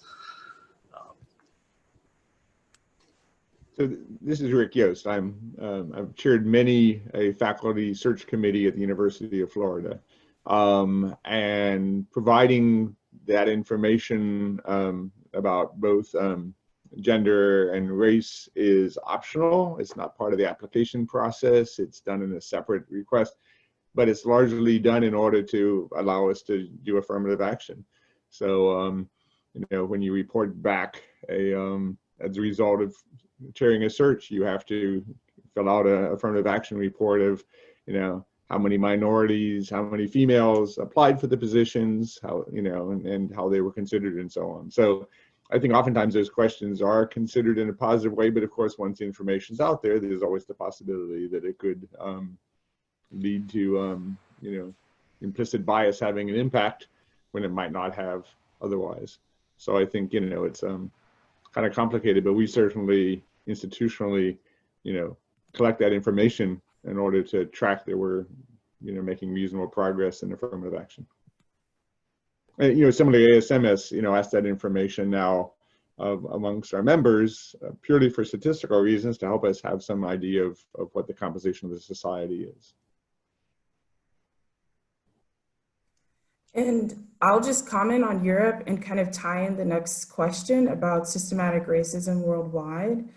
So this is Rick Yost. I've chaired a faculty search committee at the University of Florida, and providing that information about both gender and race is optional. It's not part of the application process. It's done in a separate request, but it's largely done in order to allow us to do affirmative action. So, when you report back as a result of chairing a search, you have to fill out an affirmative action report of, how many minorities, how many females applied for the positions, how, and how they were considered and so on. So I think oftentimes those questions are considered in a positive way, but of course, once the information's out there, there's always the possibility that it could lead to, implicit bias having an impact when it might not have otherwise. So I think, it's kind of complicated, but we certainly institutionally, collect that information in order to track that we're, making reasonable progress in affirmative action. And, similarly, ASMS, asks that information now amongst our members purely for statistical reasons to help us have some idea of what the composition of the society is. And I'll just comment on Europe and kind of tie in the next question about systematic racism worldwide.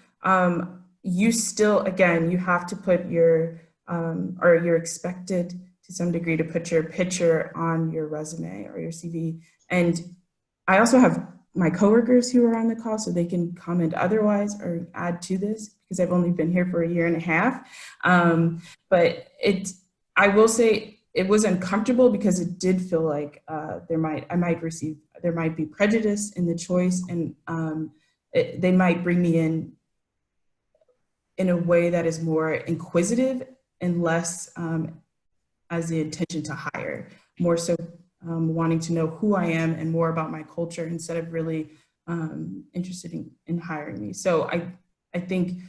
You still, again, you have to put your, or you're expected to some degree to put your picture on your resume or your CV. And I also have my coworkers who are on the call so they can comment otherwise or add to this because I've only been here for a year and a half. But I will say it was uncomfortable because it did feel like there might be prejudice in the choice, and they might bring me in a way that is more inquisitive and less as the intention to hire, more so wanting to know who I am and more about my culture instead of really interested in hiring me. So I think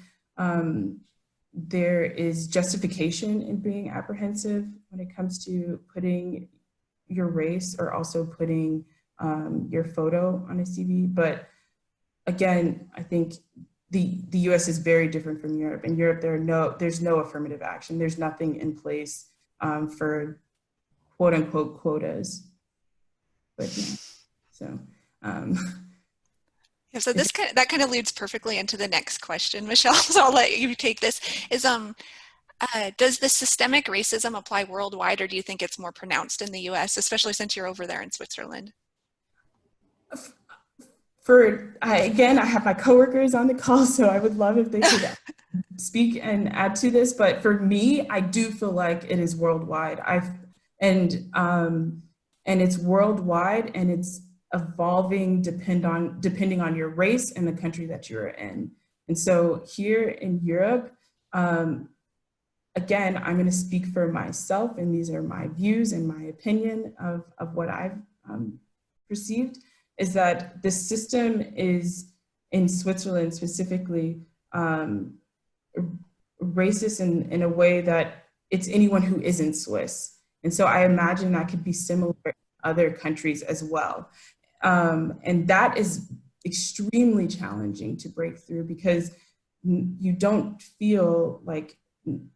there is justification in being apprehensive when it comes to putting your race or also putting your photo on a CV. But again, I think the US is very different from Europe. In Europe, there's no affirmative action. There's nothing in place for quote unquote quotas. But yeah, so. Yeah, so that kind of leads perfectly into the next question, Michelle. So I'll let you take this. Does the systemic racism apply worldwide, or do you think it's more pronounced in the US, especially since you're over there in Switzerland? Again, I have my coworkers on the call, so I would love if they could speak and add to this. But for me, I do feel like it is worldwide. And it's worldwide, and it's evolving depending on your race and the country that you're in. And so here in Europe, again, I'm going to speak for myself, and these are my views and my opinion of what I've perceived, is that the system is, in Switzerland specifically, racist in a way that it's anyone who isn't Swiss. And so I imagine that could be similar in other countries as well. And that is extremely challenging to break through because you don't feel like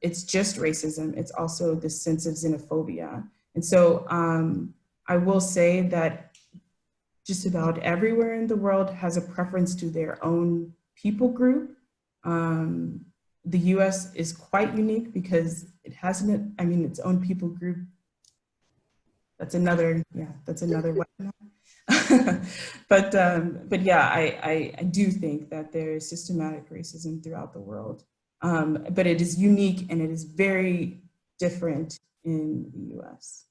it's just racism. It's also this sense of xenophobia. And so I will say that just about everywhere in the world has a preference to their own people group. The US is quite unique because it has its own people group. That's another webinar. But yeah, I do think that there is systematic racism throughout the world. But it is unique and it is very different in the US.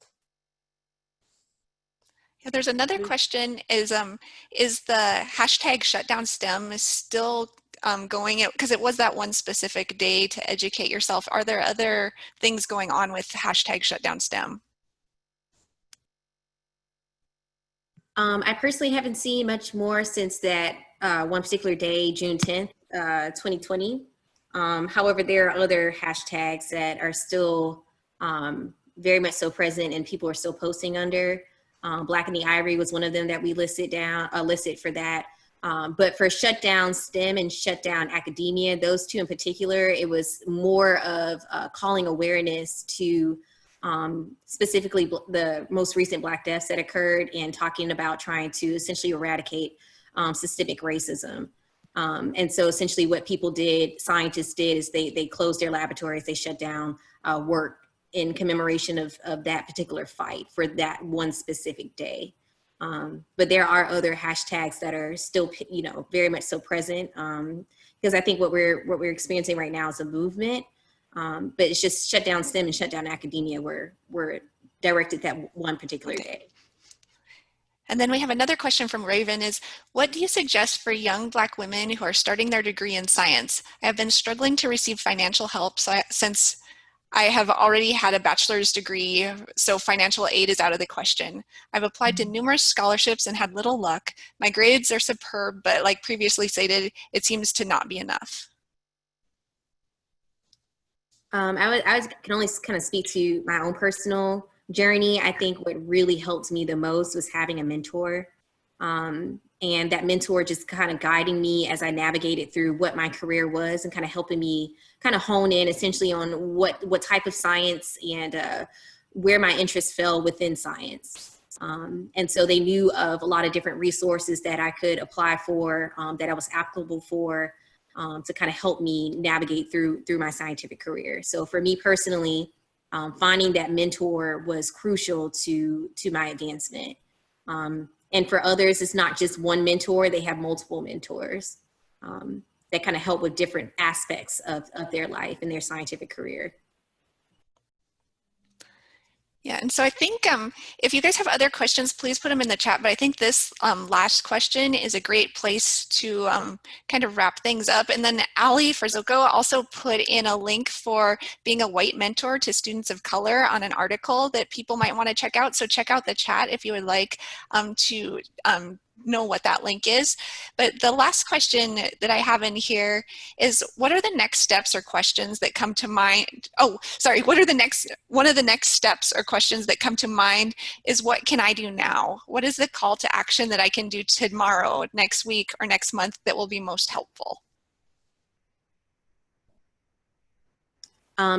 Yeah, there's another question is the hashtag shutdown STEM is still going, because it was that one specific day to educate yourself. Are there other things going on with hashtag shutdown STEM? I personally haven't seen much more since that one particular day, June 10th, 2020. However, there are other hashtags that are still very much so present and people are still posting under. Black in the Ivory was one of them that we listed for that. But for shutdown STEM and shutdown academia, those two in particular, it was more of calling awareness to specifically the most recent Black deaths that occurred and talking about trying to essentially eradicate systemic racism. And so essentially what scientists did is they closed their laboratories, they shut down work in commemoration of that particular fight for that one specific day. But there are other hashtags that are still, very much so present, because I think what we're experiencing right now is a movement. But it's just shut down STEM and shut down academia were directed that one particular day. And then we have another question from Raven is, what do you suggest for young Black women who are starting their degree in science? I have been struggling to receive financial help since I have already had a bachelor's degree, so financial aid is out of the question. I've applied to numerous scholarships and had little luck. My grades are superb, but like previously stated, it seems to not be enough. I can only kind of speak to my own personal journey. I think what really helped me the most was having a mentor. And that mentor just kind of guiding me as I navigated through what my career was and kind of helping me kind of hone in essentially on what type of science and where my interests fell within science. And so they knew of a lot of different resources that I could apply for, that I was applicable for, to kind of help me navigate through my scientific career. So for me personally, finding that mentor was crucial to my advancement. And for others, it's not just one mentor, they have multiple mentors that kind of help with different aspects of their life and their scientific career. Yeah, and so I think if you guys have other questions, please put them in the chat. But I think this last question is a great place to kind of wrap things up. And then Ally Frzoko also put in a link for being a white mentor to students of color on an article that people might want to check out. So check out the chat if you would like to know what that link is. But the last question that I have in here is, what are the next steps or questions that come to mind? Oh, sorry, one of the next steps or questions that come to mind is, what can I do now? What is the call to action that I can do tomorrow, next week, or next month that will be most helpful?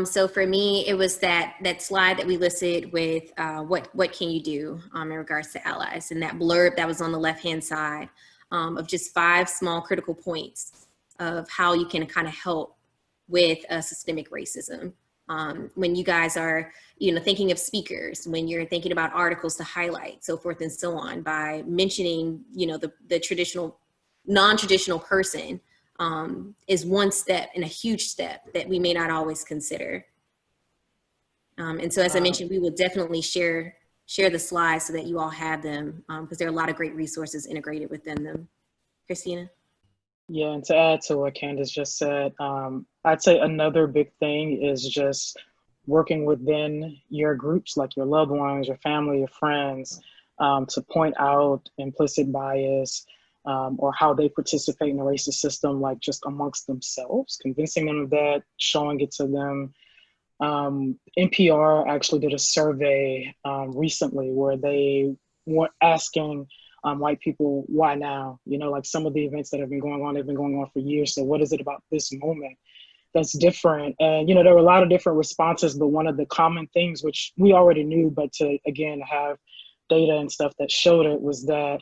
So for me, it was that slide that we listed with what can you do in regards to allies, and that blurb that was on the left-hand side of just 5 small critical points of how you can kind of help with systemic racism. When you guys are, thinking of speakers, when you're thinking about articles to highlight, so forth and so on, by mentioning, the traditional, non-traditional person, is one step and a huge step that we may not always consider. And so as I mentioned, we will definitely share the slides so that you all have them, because there are a lot of great resources integrated within them. Christina? Yeah, and to add to what Candice just said, I'd say another big thing is just working within your groups, like your loved ones, your family, your friends, to point out implicit bias, or how they participate in the racist system, like just amongst themselves, convincing them of that, showing it to them. NPR actually did a survey recently where they were asking white people, why now? Like some of the events that have been going on, they've been going on for years. So what is it about this moment that's different. And, you know, there were a lot of different responses, but one of the common things, which we already knew, but to, again, have data and stuff that showed it, was that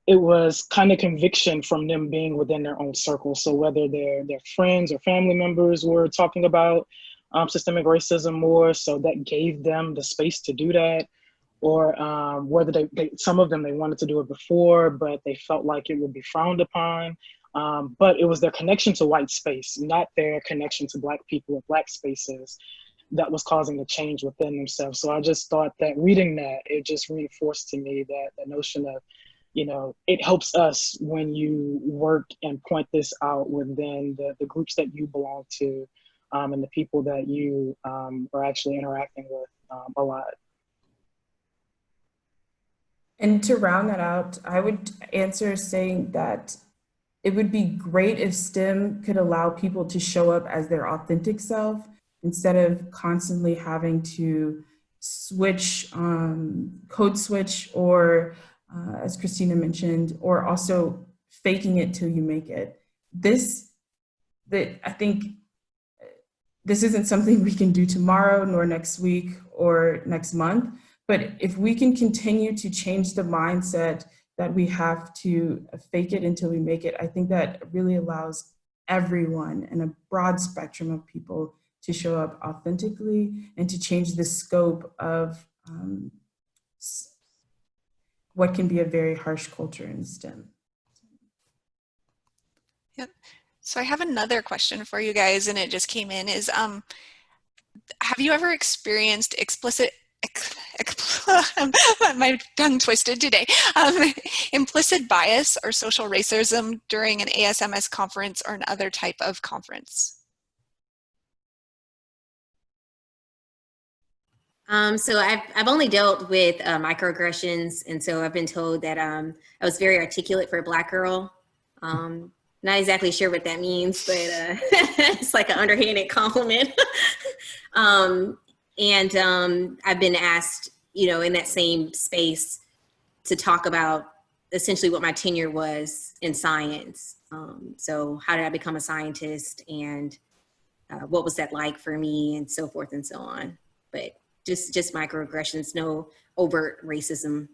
it was kind of conviction from them being within their own circle. So whether their friends or family members were talking about systemic racism more, so that gave them the space to do that, or whether some of them, they wanted to do it before, but they felt like it would be frowned upon. But it was their connection to white space, not their connection to Black people or Black spaces, that was causing the change within themselves. So I just thought that reading that, it just reinforced to me that the notion of, you know, it helps us when you work and point this out within the groups that you belong to, and the people that you are actually interacting with a lot. And to round that out, I would answer saying that it would be great if STEM could allow people to show up as their authentic self instead of constantly having to switch, code switch, or as Christina mentioned, or also faking it till you make it. I think this isn't something we can do tomorrow, nor next week or next month, but if we can continue to change the mindset that we have to fake it until we make it, I think that really allows everyone and a broad spectrum of people to show up authentically and to change the scope of what can be a very harsh culture in STEM. Yep. So I have another question for you guys, and it just came in, is have you ever experienced my tongue twisted today, implicit bias or social racism during an ASMS conference or another type of conference? So I've only dealt with microaggressions, and so I've been told that I was very articulate for a Black girl. Not exactly sure what that means, but it's like an underhanded compliment. And I've been asked, you know, in that same space to talk about essentially what my tenure was in science. So how did I become a scientist, and what was that like for me, and so forth and so on. But just microaggressions, no overt racism.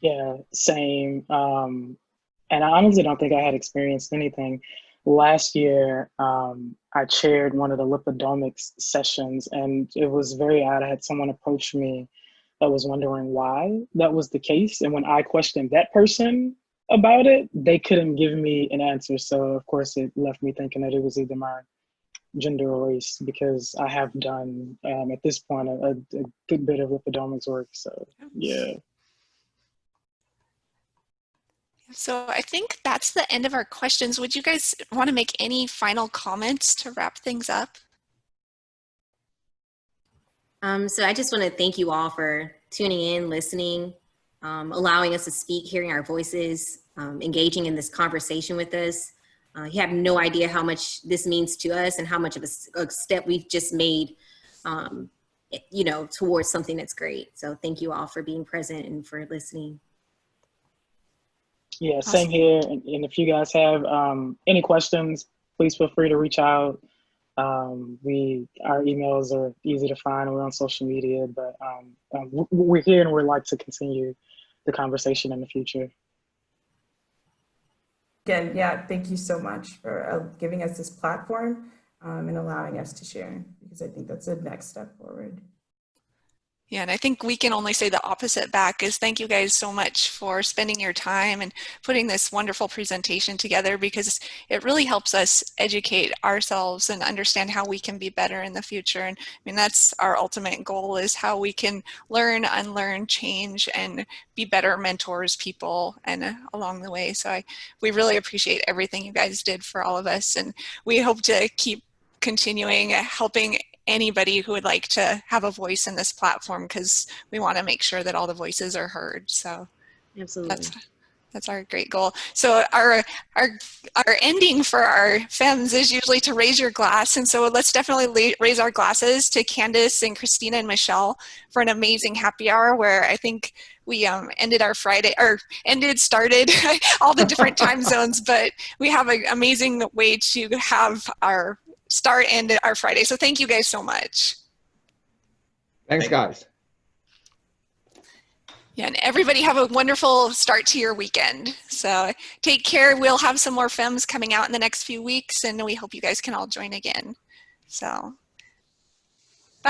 Yeah, same. And I honestly don't think I had experienced anything. Last year, I chaired one of the lipidomics sessions, and it was very odd. I had someone approach me that was wondering why that was the case. And when I questioned that person about it, they couldn't give me an answer. So of course it left me thinking that it was either my gender or race, because I have done, at this point, a good bit of lipidomics work, so yeah. So I think that's the end of our questions. Would you guys want to make any final comments to wrap things up? So I just want to thank you all for tuning in, listening, allowing us to speak, hearing our voices, engaging in this conversation with us. You have no idea how much this means to us and how much of a step we've just made, you know, towards something that's great. So thank you all for being present and for listening. Yeah, same here. And if you guys have any questions, please feel free to reach out. Our emails are easy to find. We're on social media, but we're here and we'd like to continue the conversation in the future. Again, yeah, thank you so much for giving us this platform and allowing us to share, because I think that's the next step forward. Yeah, and I think we can only say the opposite back, is thank you guys so much for spending your time and putting this wonderful presentation together, because it really helps us educate ourselves and understand how we can be better in the future. And I mean, that's our ultimate goal, is how we can learn, unlearn, change, and be better mentors, people, and along the way. So we really appreciate everything you guys did for all of us, and we hope to keep continuing helping anybody who would like to have a voice in this platform, because we want to make sure that all the voices are heard. So absolutely. That's our great goal. So our ending for our FeMS is usually to raise your glass. And so let's definitely raise our glasses to Candice and Christina and Michelle for an amazing happy hour where I think we ended our Friday, or started all the different time zones, but we have an amazing way to have our start and our Friday. So thank you guys so much. Thanks, guys. Yeah, and everybody have a wonderful start to your weekend. So take care. We'll have some more FeMS coming out in the next few weeks, and we hope you guys can all join again. So